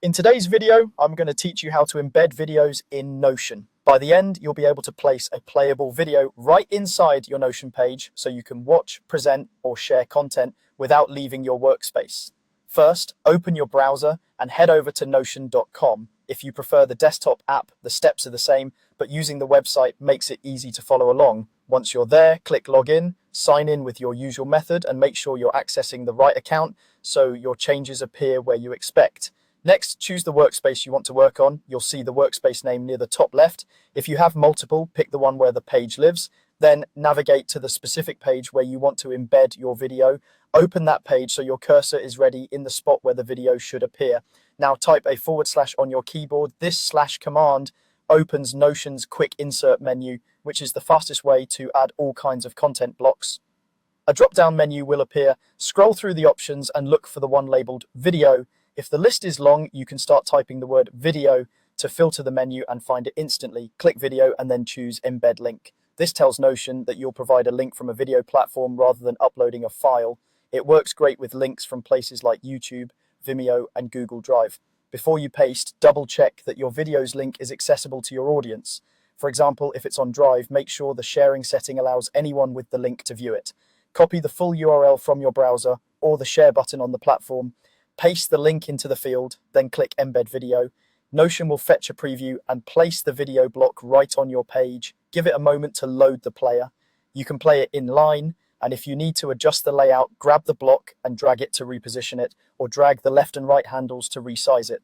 In today's video, I'm going to teach you how to embed videos in Notion. By the end, you'll be able to place a playable video right inside your Notion page so you can watch, present, or share content without leaving your workspace. First, open your browser and head over to notion.com. If you prefer the desktop app, the steps are the same, but using the website makes it easy to follow along. Once you're there, click Login, sign in with your usual method, and make sure you're accessing the right account so your changes appear where you expect. Next, choose the workspace you want to work on. You'll see the workspace name near the top left. If you have multiple, pick the one where the page lives. Then navigate to the specific page where you want to embed your video. Open that page so your cursor is ready in the spot where the video should appear. Now type a / on your keyboard. This / command opens Notion's quick insert menu, which is the fastest way to add all kinds of content blocks. A drop-down menu will appear. Scroll through the options and look for the one labeled video. If the list is long, you can start typing the word video to filter the menu and find it instantly. Click video and then choose embed link. This tells Notion that you'll provide a link from a video platform rather than uploading a file. It works great with links from places like YouTube, Vimeo, and Google Drive. Before you paste, double check that your video's link is accessible to your audience. For example, if it's on Drive, make sure the sharing setting allows anyone with the link to view it. Copy the full URL from your browser or the share button on the platform. Paste the link into the field, then click Embed Video. Notion will fetch a preview and place the video block right on your page. Give it a moment to load the player. You can play it in line, and if you need to adjust the layout, grab the block and drag it to reposition it, or drag the left and right handles to resize it.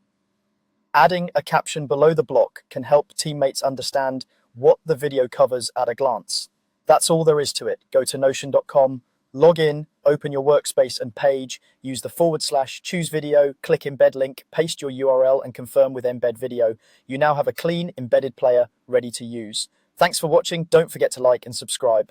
Adding a caption below the block can help teammates understand what the video covers at a glance. That's all there is to it. Go to notion.com, log in, open your workspace and page, use the /, choose video, click embed link, paste your URL and confirm with embed video. You now have a clean embedded player ready to use. Thanks for watching. Don't forget to like and subscribe.